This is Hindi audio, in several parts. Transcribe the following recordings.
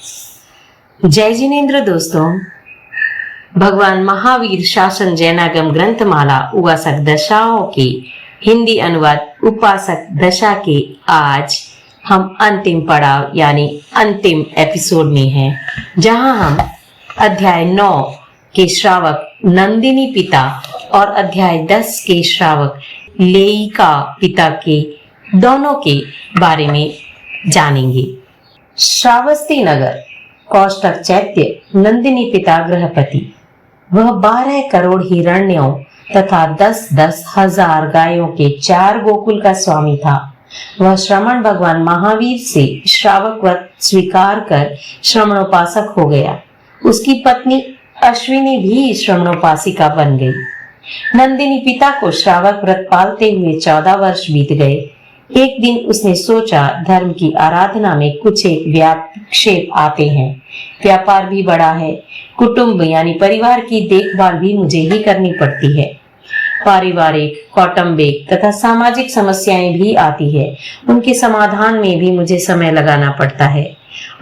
जय जिनेन्द्र दोस्तों। भगवान महावीर शासन जैनागम ग्रंथमाला उपासक दशाओं के हिंदी अनुवाद उपासक दशा के आज हम अंतिम पड़ाव यानी अंतिम एपिसोड में हैं, जहां हम अध्याय 9 के श्रावक नंदिनी पिता और अध्याय 10 के श्रावक लेयिका पिता के दोनों के बारे में जानेंगे। श्रावस्ती नगर, कौष्टक चैत्य, नंदिनी पिता गृहपति। वह 12 करोड़ हिरण्यों तथा 10-10 हजार गायों के 4 गोकुल का स्वामी था। वह श्रमण भगवान महावीर से श्रावक व्रत स्वीकार कर श्रमणोपासक हो गया। उसकी पत्नी अश्विनी भी श्रमणोपासिका बन गई। नंदिनी पिता को श्रावक व्रत पालते हुए 14 वर्ष बीत गए। एक दिन उसने सोचा, धर्म की आराधना में कुछ एक व्यापक्षेप आते हैं, व्यापार भी बड़ा है, कुटुंब यानी परिवार की देखभाल भी मुझे ही करनी पड़ती है। पारिवारिक, कौटुंबिक तथा सामाजिक समस्याएं भी आती है, उनके समाधान में भी मुझे समय लगाना पड़ता है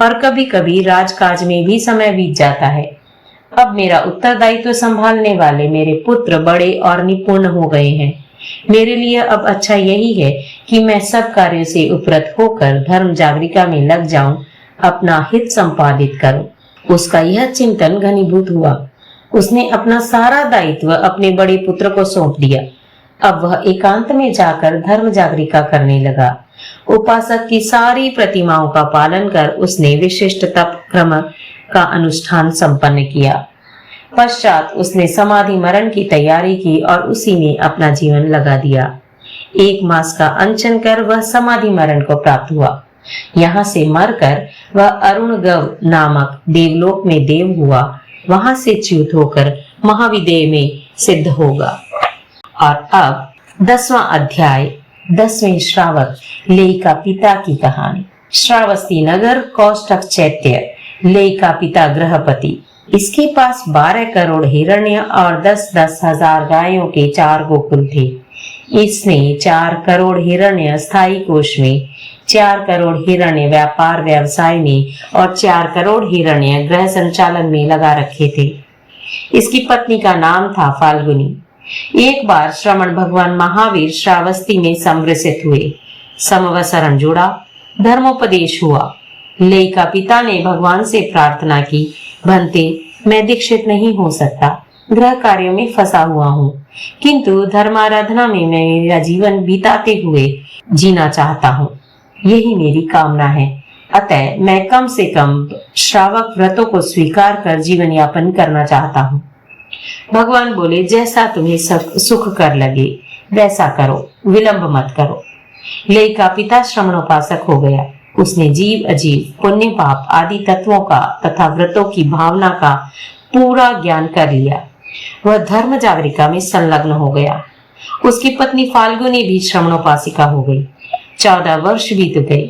और कभी कभी राजकाज में भी समय बीत जाता है। अब मेरा उत्तरदायित्व संभालने वाले मेरे पुत्र बड़े और निपुण हो गए हैं। मेरे लिए अब अच्छा यही है कि मैं सब कार्यों से उपरत होकर धर्म जागरिका में लग जाऊं, अपना हित संपादित करूं। उसका यह चिंतन घनीभूत हुआ। उसने अपना सारा दायित्व अपने बड़े पुत्र को सौंप दिया। अब वह एकांत में जाकर धर्म जागरिका करने लगा। उपासक की सारी प्रतिमाओं का पालन कर उसने विशिष्ट तप क्रम का अनुष्ठान संपन्न किया। पश्चात उसने समाधि मरण की तैयारी की और उसी में अपना जीवन लगा दिया। 1 मास का अनशन कर वह समाधि मरण को प्राप्त हुआ। यहाँ से मरकर वह अरुण गव नामक देवलोक में देव हुआ। वहां से च्युत होकर महाविदेह में सिद्ध होगा। और अब 10वां अध्याय, 10वें श्रावक लेयिका पिता की कहानी। श्रावस्ती नगर, कौष्टक चैत्य, लेयिका पिता गृहपति। इसके पास 12 करोड़ हिरण्य और 10-10 हजार गायों के 4 गोकुल थे। इसने 4 करोड़ हिरण्य स्थायी कोष में, 4 करोड़ हिरण्य व्यापार व्यवसाय में और 4 करोड़ हिरण्य गृह संचालन में लगा रखे थे। इसकी पत्नी का नाम था फाल्गुनी। एक बार श्रमण भगवान महावीर श्रावस्ती में संवृषित हुए। समवसरण जुड़ा, धर्मोपदेश हुआ। लेयिका पिता ने भगवान से प्रार्थना की, भंते, मैं दीक्षित नहीं हो सकता, गृह कार्यों में फंसा हुआ हूँ, किंतु धर्माराधना में मैं मेरा जीवन बिताते हुए जीना चाहता हूँ। यही मेरी कामना है। अतः मैं कम से कम श्रावक व्रतों को स्वीकार कर जीवन यापन करना चाहता हूँ। भगवान बोले, जैसा तुम्हें सुख कर लगे वैसा करो, विलंब मत करो। लेयिका पिता श्रमणोपासक हो गया। उसने जीव अजीव, पुण्य पाप आदि तत्वों का तथा व्रतों की भावना का पूरा ज्ञान कर लिया। वह धर्म जागरिका में संलग्न हो गया। उसकी पत्नी फाल्गुनी भी श्रमणोपासिका हो गई। 14 वर्ष बीत गए।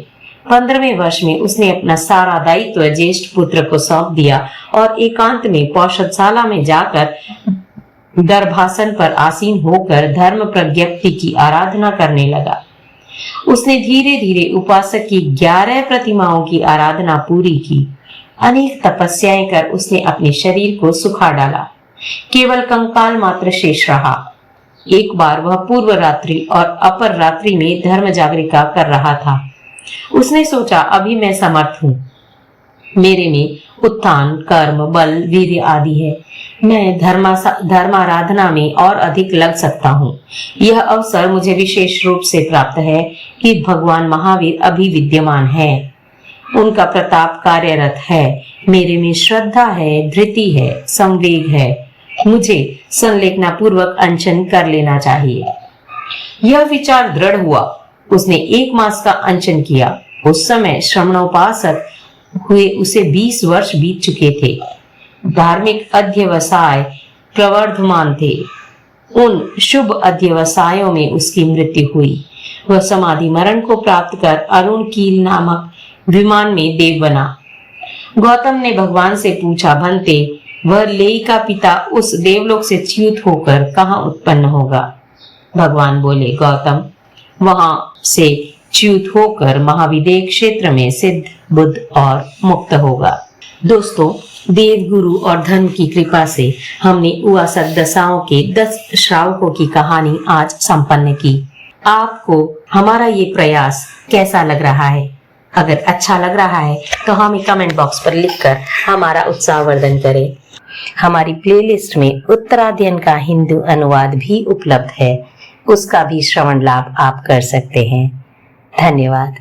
15वें वर्ष में उसने अपना सारा दायित्व ज्येष्ठ पुत्र को सौंप दिया और एकांत में पौषधशाला में जाकर गर्भासन पर आसीन होकर धर्म प्रज्ञप्ति की आराधना करने लगा। उसने धीरे धीरे उपासक की 11 प्रतिमाओं की आराधना पूरी की। अनेक तपस्याएं कर उसने अपने शरीर को सुखा डाला। केवल कंकाल मात्र शेष रहा। एक बार वह पूर्व रात्रि और अपर रात्रि में धर्म जागरिका कर रहा था। उसने सोचा, अभी मैं समर्थ हूँ, मेरे में उत्थान, कर्म, बल, वीर्य आदि है। मैं धर्माराधना में और अधिक लग सकता हूँ। यह अवसर मुझे विशेष रूप से प्राप्त है कि भगवान महावीर अभी विद्यमान है। उनका प्रताप कार्यरत है। मेरे में श्रद्धा है, धृति है, संवेग है। मुझे संलेखना पूर्वक अनशन कर लेना चाहिए। यह विचार दृढ़ हुआ। उसने 1 मास का अनशन किया। उस समय श्रमणोपासक हुए उसे 20 वर्ष बीत चुके थे। धार्मिक अध्यवसाय प्रवर्धमान थे। उन शुभ अध्यवसायों में उसकी मृत्यु हुई। वह समाधि मरण को प्राप्त कर अरुण कील नामक विमान में देव बना। गौतम ने भगवान से पूछा, भंते, वह लेयिका पिता उस देवलोक से च्युत होकर कहाँ उत्पन्न होगा? भगवान बोले, गौतम, वहां से च्युत होकर महाविदेह क्षेत्र में सिद्ध बुद्ध और मुक्त होगा। दोस्तों, देव गुरु और धर्म की कृपा से हमने उवासक दशाओं के 10 श्रावकों की कहानी आज संपन्न की। आपको हमारा ये प्रयास कैसा लग रहा है? अगर अच्छा लग रहा है तो हमें कमेंट बॉक्स पर लिखकर हमारा उत्साहवर्धन करें। हमारी प्लेलिस्ट में उत्तराध्ययन का हिंदी अनुवाद भी उपलब्ध है, उसका भी श्रवण लाभ आप कर सकते हैं। धन्यवाद।